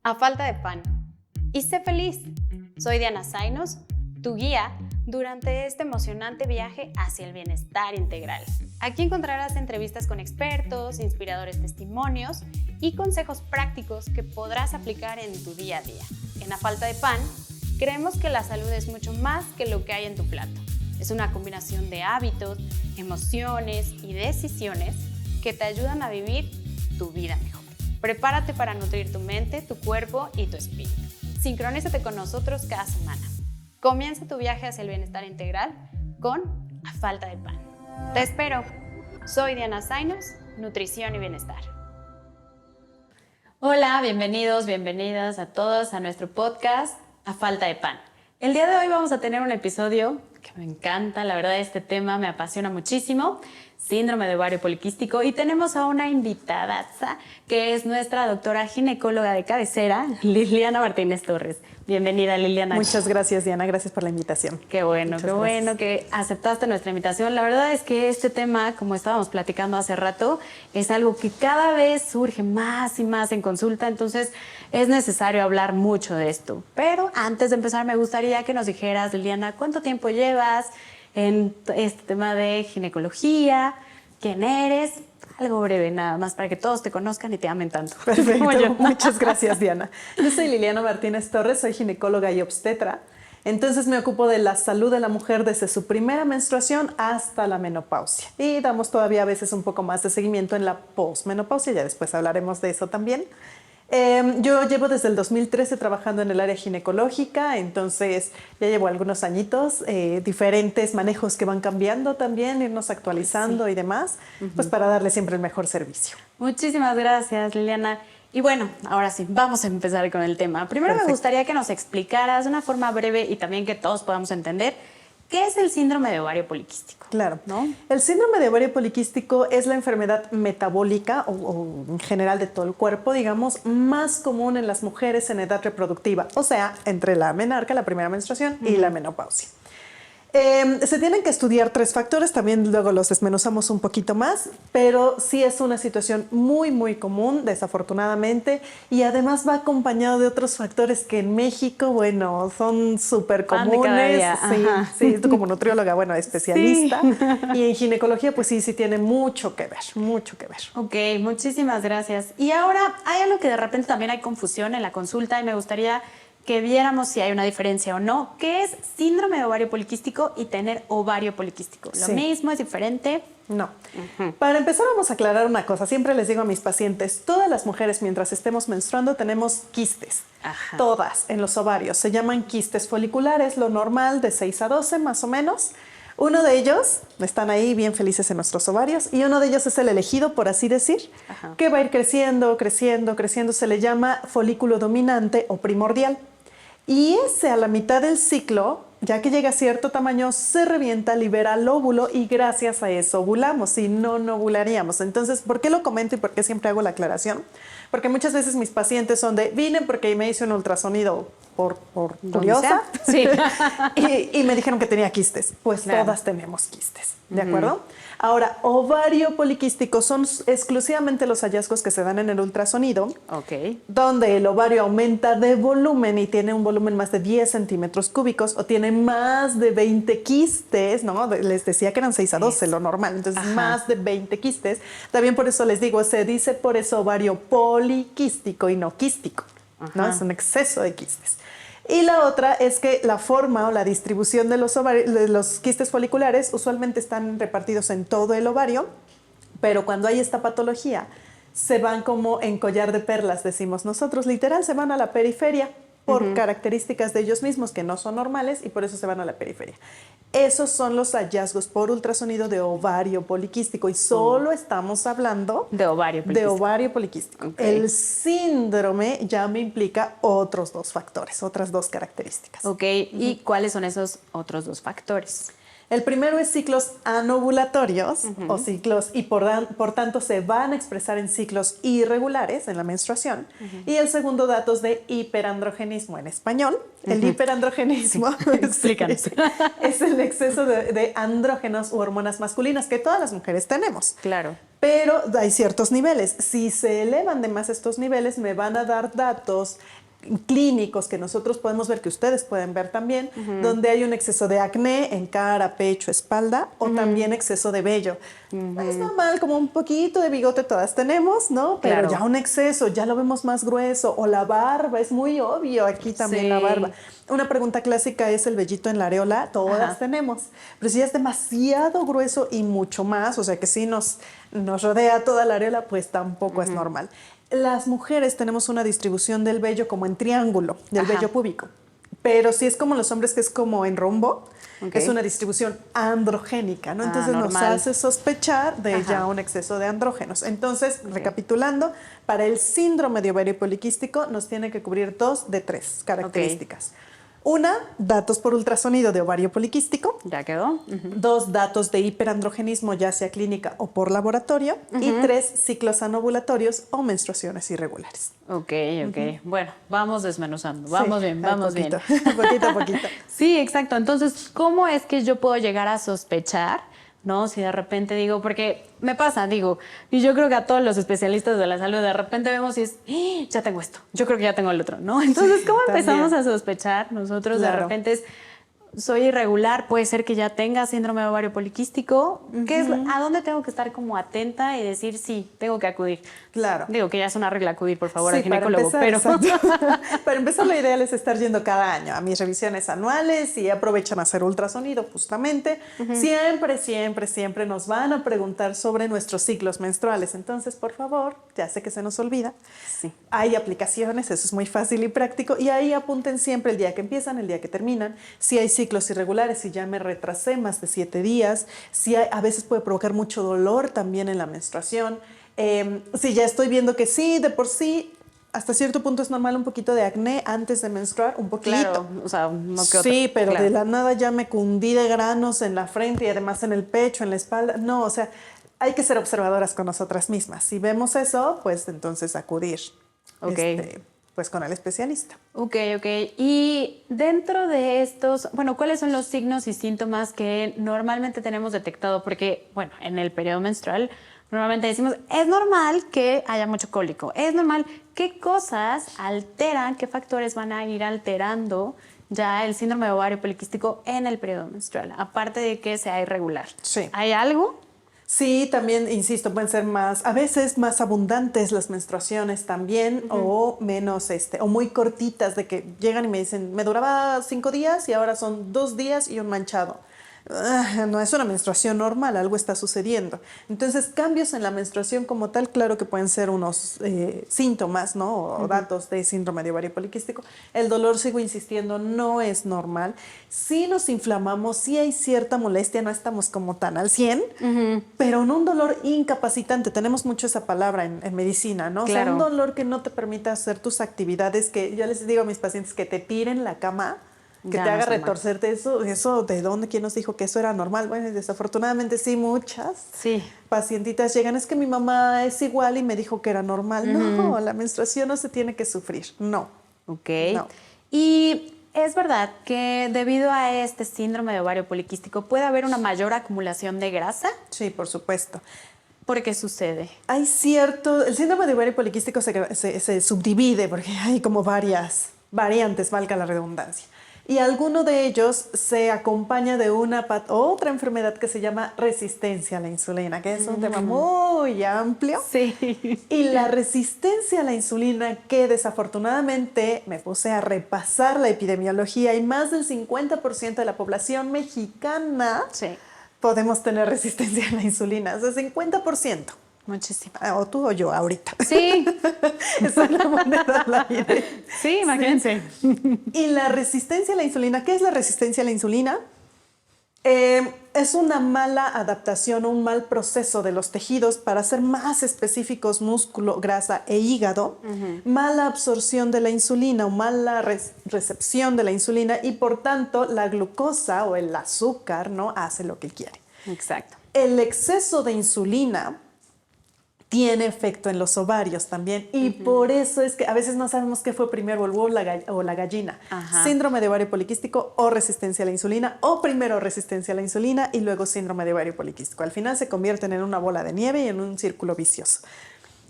A falta de pan. Y sé feliz. Soy Diana Zainos, tu guía durante este emocionante viaje hacia el bienestar integral. Aquí encontrarás entrevistas con expertos, inspiradores testimonios y consejos prácticos que podrás aplicar en tu día a día. En A falta de pan, creemos que la salud es mucho más que lo que hay en tu plato. Es una combinación de hábitos, emociones y decisiones que te ayudan a vivir tu vida mejor. Prepárate para nutrir tu mente, tu cuerpo y tu espíritu. Sincronízate con nosotros cada semana. Comienza tu viaje hacia el bienestar integral con A falta de pan. Te espero. Soy Diana Zainos, Nutrición y Bienestar. Hola, bienvenidos, bienvenidas a todos a nuestro podcast A falta de pan. El día de hoy vamos a tener un episodio que me encanta, la verdad este tema me apasiona muchísimo, síndrome de ovario poliquístico, y tenemos a una invitadaza que es nuestra doctora ginecóloga de cabecera, Liliana Martínez Torres. Bienvenida, Liliana. Muchas gracias, Diana, gracias por la invitación. Qué bueno que aceptaste nuestra invitación. La verdad es que este tema, como estábamos platicando hace rato, es algo que cada vez surge más y más en consulta, entonces es necesario hablar mucho de esto. Pero antes de empezar me gustaría que nos dijeras, Liliana, ¿cuánto tiempo llevas en este tema de ginecología? ¿Quién eres? Algo breve nada más para que todos te conozcan y te amen tanto. Perfecto, muchas gracias, Diana. Yo soy Liliana Martínez Torres, soy ginecóloga y obstetra. Entonces me ocupo de la salud de la mujer desde su primera menstruación hasta la menopausia. Y damos todavía a veces un poco más de seguimiento en la posmenopausia, ya después hablaremos de eso también. Yo llevo desde el 2013 trabajando en el área ginecológica, entonces ya llevo algunos añitos, diferentes manejos que van cambiando también, irnos actualizando y demás, pues para darle siempre el mejor servicio. Muchísimas gracias, Liliana. Y bueno, ahora sí, vamos a empezar con el tema. Primero me gustaría que nos explicaras de una forma breve y también que todos podamos entender ¿qué es el síndrome de ovario poliquístico? Claro, ¿no? El síndrome de ovario poliquístico es la enfermedad metabólica o en general de todo el cuerpo, digamos, más común en las mujeres en edad reproductiva, o sea, entre la menarca, la primera menstruación, y la menopausia. Se tienen que estudiar 3 factores, también luego los desmenuzamos un poquito más, pero sí es una situación muy, muy común, desafortunadamente, y además va acompañado de otros factores que en México, bueno, son súper comunes. Sí, tú como nutrióloga, bueno, especialista, sí. Y en ginecología, pues sí tiene mucho que ver, mucho que ver. Ok, muchísimas gracias. Y ahora hay algo que de repente también hay confusión en la consulta y me gustaría que viéramos si hay una diferencia o no. ¿Qué es síndrome de ovario poliquístico y tener ovario poliquístico? ¿Lo mismo? ¿Es diferente? No. Para empezar vamos a aclarar una cosa. Siempre les digo a mis pacientes, todas las mujeres mientras estemos menstruando tenemos quistes. Todas en los ovarios. Se llaman quistes foliculares, lo normal de 6 a 12 más o menos. Uno de ellos, están ahí bien felices en nuestros ovarios, y uno de ellos es el elegido, por así decir, que va a ir creciendo, creciendo, creciendo. Se le llama folículo dominante o primordial. Y ese a la mitad del ciclo, ya que llega a cierto tamaño, se revienta, libera el óvulo y gracias a eso ovulamos, si no, no ovularíamos. Entonces, ¿por qué lo comento y por qué siempre hago la aclaración? Porque muchas veces mis pacientes son de, vine porque me hice un ultrasonido por curiosa, sí. y me dijeron que tenía quistes. Pues todas tenemos quistes, ¿de acuerdo? Ahora, ovario poliquístico son exclusivamente los hallazgos que se dan en el ultrasonido, donde el ovario aumenta de volumen y tiene un volumen más de 10 centímetros cúbicos o tiene más de 20 quistes, ¿no? Les decía que eran 6 a 12, lo normal, entonces más de 20 quistes. También por eso les digo, se dice por eso ovario poliquístico y no quístico, ¿no? Es un exceso de quistes. Y la otra es que la forma o la distribución de los quistes foliculares usualmente están repartidos en todo el ovario, pero cuando hay esta patología se van como en collar de perlas, decimos nosotros, literal se van a la periferia por características de ellos mismos que no son normales y por eso se van a la periferia. Esos son los hallazgos por ultrasonido de ovario poliquístico y solo estamos hablando de ovario poliquístico. El síndrome ya me implica otros 2 factores, otras 2 características. ¿Y cuáles son esos otros 2 factores? El primero es ciclos anovulatorios o ciclos y por tanto se van a expresar en ciclos irregulares en la menstruación. Y el segundo, datos de hiperandrogenismo en español. El hiperandrogenismo Explícanos. es el exceso de andrógenos u hormonas masculinas que todas las mujeres tenemos. Claro. Pero hay ciertos niveles. Si se elevan de más estos niveles, me van a dar datos clínicos que nosotros podemos ver, que ustedes pueden ver también, donde hay un exceso de acné en cara, pecho, espalda, o también exceso de vello. Es normal, como un poquito de bigote todas tenemos, ¿no? Pero ya un exceso, ya lo vemos más grueso, o la barba, es muy obvio aquí también la barba. Una pregunta clásica es el vellito en la areola, todas tenemos, pero si ya es demasiado grueso y mucho más, o sea que sí nos rodea toda la areola, pues tampoco es normal. Las mujeres tenemos una distribución del vello como en triángulo, del vello púbico. Pero si es como los hombres, que es como en rombo, es una distribución androgénica, ¿no? Entonces nos hace sospechar de ya un exceso de andrógenos. Entonces, recapitulando, para el síndrome de ovario poliquístico nos tiene que cubrir 2 de 3 características. Una, datos por ultrasonido de ovario poliquístico. Ya quedó. 2, datos de hiperandrogenismo, ya sea clínica o por laboratorio. Y 3, ciclos anovulatorios o menstruaciones irregulares. Ok. Bueno, vamos desmenuzando. Vamos bien. Poquito a poquito. Sí, exacto. Entonces, ¿cómo es que yo puedo llegar a sospechar, no? Si de repente digo, porque me pasa, digo, y yo creo que a todos los especialistas de la salud de repente vemos y es, ya tengo esto, yo creo que ya tengo el otro, ¿no? Entonces, ¿cómo empezamos a sospechar nosotros? De repente es, soy irregular, puede ser que ya tenga síndrome de ovario poliquístico. ¿A dónde tengo que estar como atenta y decir, sí, tengo que acudir? Claro. Digo que ya es una regla acudir, por favor, al ginecólogo. Para empezar, lo ideal es estar yendo cada año a mis revisiones anuales y aprovechan a hacer ultrasonido justamente. Siempre nos van a preguntar sobre nuestros ciclos menstruales. Entonces, por favor, ya sé que se nos olvida. Sí. Hay aplicaciones, eso es muy fácil y práctico. Y ahí apunten siempre el día que empiezan, el día que terminan. Si hay ciclos irregulares, si ya me retrasé más de 7 días, si a veces puede provocar mucho dolor también en la menstruación. Si ya estoy viendo que sí, de por sí, hasta cierto punto es normal un poquito de acné antes de menstruar, un poquito. Claro, o sea, no que otro. Sí, pero de la nada ya me cundí de granos en la frente y además en el pecho, en la espalda. No, o sea, hay que ser observadoras con nosotras mismas. Si vemos eso, pues entonces acudir pues con el especialista. Ok. Y dentro de estos, bueno, ¿cuáles son los signos y síntomas que normalmente tenemos detectado? Porque, bueno, en el periodo menstrual normalmente decimos, es normal que haya mucho cólico, es normal. ¿Qué cosas alteran, qué factores van a ir alterando ya el síndrome de ovario poliquístico en el periodo menstrual? Aparte de que sea irregular. Sí. ¿Hay algo? Sí, también, insisto, pueden ser a veces más abundantes las menstruaciones también, o menos, o muy cortitas, de que llegan y me dicen, me duraba 5 días y ahora son 2 días y un manchado. No es una menstruación normal, algo está sucediendo. Entonces, cambios en la menstruación como tal, claro que pueden ser unos síntomas, ¿no? O datos de síndrome de ovario poliquístico. El dolor, sigo insistiendo, no es normal. Si nos inflamamos, sí hay cierta molestia, no estamos como tan al 100, pero no un dolor incapacitante. Tenemos mucho esa palabra en medicina, ¿no? Claro. O sea, un dolor que no te permita hacer tus actividades, que yo les digo a mis pacientes que te tiren la cama, que ya te haga no retorcerte. Eso, ¿de dónde? ¿Quién nos dijo que eso era normal? Bueno, desafortunadamente sí, muchas pacientitas llegan, es que mi mamá es igual y me dijo que era normal. No, la menstruación no se tiene que sufrir, no. Ok. No. Y es verdad que debido a este síndrome de ovario poliquístico puede haber una mayor acumulación de grasa. Sí, por supuesto. ¿Por qué sucede? El síndrome de ovario poliquístico se subdivide porque hay como varias variantes, valga la redundancia. Y alguno de ellos se acompaña de otra enfermedad que se llama resistencia a la insulina, que es un tema muy amplio. Sí. Y la resistencia a la insulina, que desafortunadamente me puse a repasar la epidemiología, y más del 50% de la población mexicana podemos tener resistencia a la insulina. O sea, 50%. Muchísimo. O tú o yo ahorita. Sí. Es una moneda al aire. Sí, imagínense. Y la resistencia a la insulina, ¿qué es la resistencia a la insulina? Es una mala adaptación o un mal proceso de los tejidos para ser más específicos músculo, grasa e hígado, mala absorción de la insulina o mala recepción de la insulina y por tanto la glucosa o el azúcar no hace lo que quiere. Exacto. El exceso de insulina tiene efecto en los ovarios también y por eso es que a veces no sabemos qué fue primero, el huevo o la gallina. Síndrome de ovario poliquístico o resistencia a la insulina o primero resistencia a la insulina y luego síndrome de ovario poliquístico. Al final se convierten en una bola de nieve y en un círculo vicioso.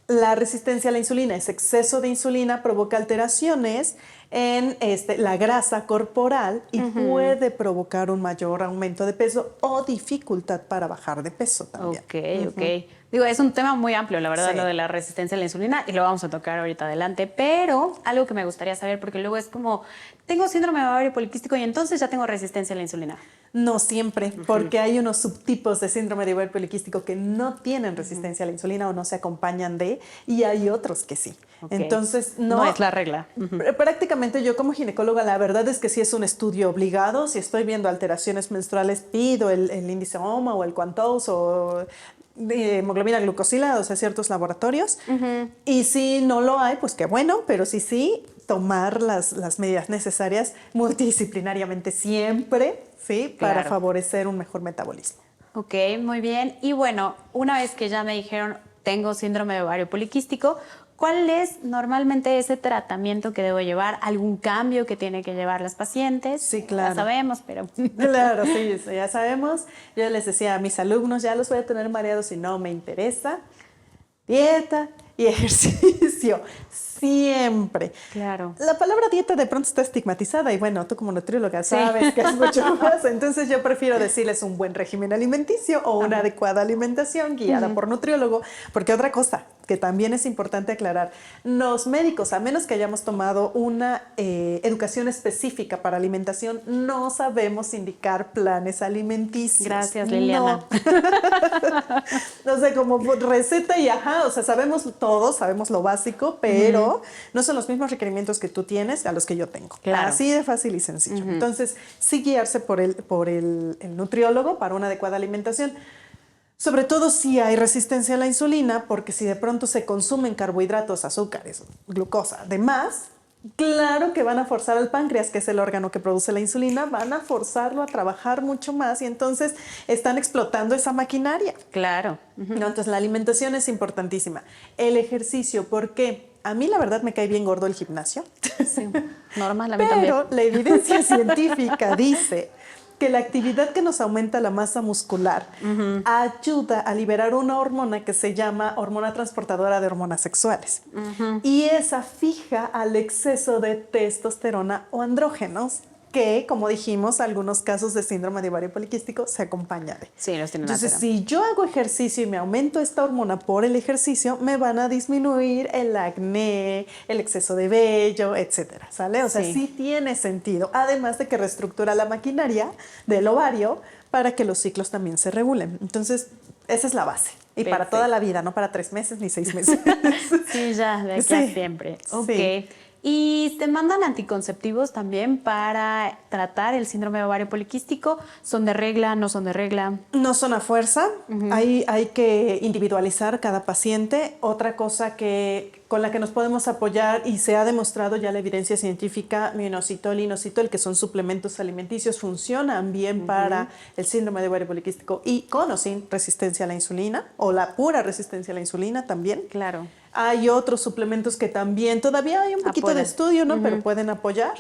La resistencia a la insulina es exceso de insulina, provoca alteraciones en la grasa corporal y puede provocar un mayor aumento de peso o dificultad para bajar de peso también. Ok. Digo, es un tema muy amplio, la verdad, lo de la resistencia a la insulina y lo vamos a tocar ahorita adelante, pero algo que me gustaría saber, porque luego es como, tengo síndrome de ovario poliquístico y entonces ya tengo resistencia a la insulina. No siempre, porque hay unos subtipos de síndrome de ovario poliquístico que no tienen resistencia a la insulina o no se acompañan de, y hay otros que sí. Entonces, no es la regla. Prácticamente yo como ginecóloga, la verdad es que sí es un estudio obligado. Si estoy viendo alteraciones menstruales, pido el índice OMA o el Quantos o de hemoglobina glucosilada, o sea, ciertos laboratorios. Y si no lo hay, pues qué bueno, pero sí, tomar las medidas necesarias multidisciplinariamente siempre, ¿sí? Claro. Para favorecer un mejor metabolismo. Ok, muy bien. Y bueno, una vez que ya me dijeron, tengo síndrome de ovario poliquístico, ¿cuál es normalmente ese tratamiento que debo llevar? ¿Algún cambio que tienen que llevar las pacientes? Sí, claro. Ya sabemos, pero... Claro, sí, ya sabemos. Yo les decía a mis alumnos, ya los voy a tener mareados si no me interesa. Dieta y ejercicio, siempre. Claro. La palabra dieta de pronto está estigmatizada y bueno, tú como nutrióloga sabes que es mucho más. Entonces yo prefiero decirles un buen régimen alimenticio o una adecuada alimentación guiada por nutriólogo, porque otra cosa que también es importante aclarar, los médicos, a menos que hayamos tomado una educación específica para alimentación, no sabemos indicar planes alimenticios. Gracias, Liliana. No sé, como receta y o sea, sabemos todo, sabemos lo básico, pero no son los mismos requerimientos que tú tienes a los que yo tengo. Claro. Así de fácil y sencillo. Entonces, sí guiarse por el nutriólogo para una adecuada alimentación. Sobre todo si hay resistencia a la insulina, porque si de pronto se consumen carbohidratos, azúcares, glucosa, demás, claro que van a forzar al páncreas, que es el órgano que produce la insulina, van a forzarlo a trabajar mucho más y entonces están explotando esa maquinaria. Claro. No, entonces la alimentación es importantísima. El ejercicio, ¿por qué? A mí la verdad me cae bien gordo el gimnasio. Sí, normal, a mí también. Pero la evidencia científica dice que la actividad que nos aumenta la masa muscular ayuda a liberar una hormona que se llama hormona transportadora de hormonas sexuales. Y esa fija al exceso de testosterona o andrógenos, que, como dijimos, algunos casos de síndrome de ovario poliquístico se acompaña de. Sí, los tienen. Entonces, si yo hago ejercicio y me aumento esta hormona por el ejercicio, me van a disminuir el acné, el exceso de vello, etcétera, ¿sale? O sea, sí tiene sentido. Además de que reestructura la maquinaria del ovario para que los ciclos también se regulen. Entonces, esa es la base. Y para toda la vida, no para 3 meses ni 6 meses. Sí, ya, de aquí a siempre. Ok. Sí. ¿Y te mandan anticonceptivos también para tratar el síndrome de ovario poliquístico? ¿Son de regla? ¿No son de regla? No son a fuerza. Hay que individualizar cada paciente. Otra cosa con la que nos podemos apoyar y se ha demostrado ya la evidencia científica, minoxidil y inositol, que son suplementos alimenticios, funcionan bien para el síndrome de ovario poliquístico y con o sin resistencia a la insulina o la pura resistencia a la insulina también. Claro. Hay otros suplementos que también todavía hay un poquito de estudio, ¿no? Pero pueden apoyar.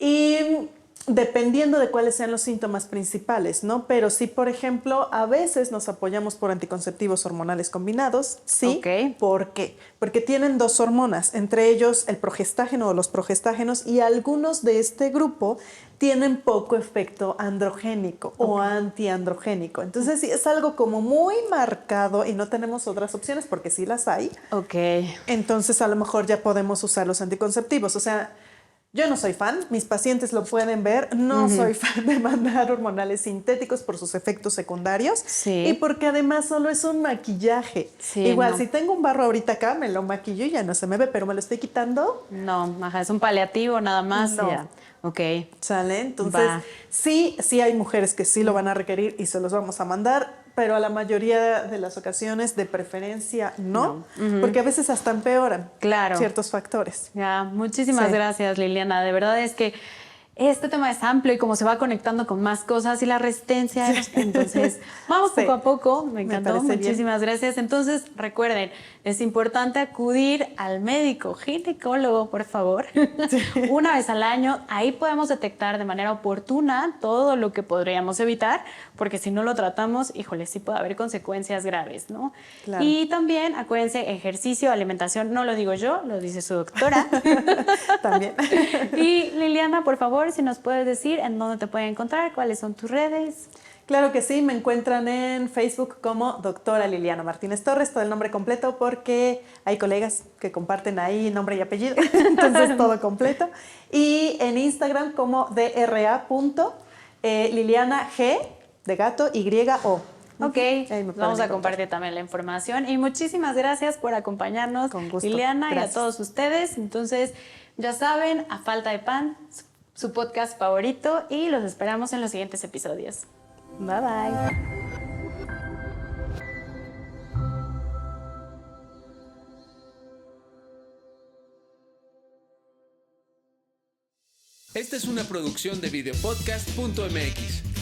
Y dependiendo de cuáles sean los síntomas principales, ¿no? Pero sí, por ejemplo, a veces nos apoyamos por anticonceptivos hormonales combinados. Sí. Okay. ¿Por qué? Porque tienen 2 hormonas, entre ellos el progestágeno o los progestágenos, y algunos de este grupo tienen poco efecto androgénico o antiandrogénico. Entonces, sí, es algo como muy marcado y no tenemos otras opciones porque sí las hay. Ok. Entonces, a lo mejor ya podemos usar los anticonceptivos. O sea, Yo no soy fan, mis pacientes lo pueden ver, no soy fan de mandar hormonales sintéticos por sus efectos secundarios y porque además solo es un maquillaje. Igual, si tengo un barro ahorita acá, me lo maquillo y ya no se me ve, pero me lo estoy quitando. No, ajá, es un paliativo nada más. No. Ya. Ok. ¿Sale? Entonces, sí hay mujeres que sí lo van a requerir y se los vamos a mandar, pero a la mayoría de las ocasiones, de preferencia, no. Porque a veces hasta empeoran ciertos factores. Ya, muchísimas gracias, Liliana. De verdad es que este tema es amplio y como se va conectando con más cosas y la resistencia, entonces vamos poco a poco. Me encantó, muchísimas gracias. Entonces, recuerden, es importante acudir al médico ginecólogo, por favor, una vez al año. Ahí podemos detectar de manera oportuna todo lo que podríamos evitar, porque si no lo tratamos, híjole, sí puede haber consecuencias graves, ¿no? Claro. Y también, acuérdense, ejercicio, alimentación, no lo digo yo, lo dice su doctora. También. Y Liliana, por favor, si nos puedes decir en dónde te pueden encontrar, cuáles son tus redes. Claro que sí, me encuentran en Facebook como doctora Liliana Martínez Torres, todo el nombre completo porque hay colegas que comparten ahí nombre y apellido, entonces todo completo. Y en Instagram como dra.liliana G de gato Y-O. Ok, vamos a compartir también la información y muchísimas gracias por acompañarnos, con gusto. Liliana, gracias. Y a todos ustedes. Entonces, ya saben, A Falta de Pan, su podcast favorito, y los esperamos en los siguientes episodios. Bye, bye. Esta es una producción de videopodcast.mx.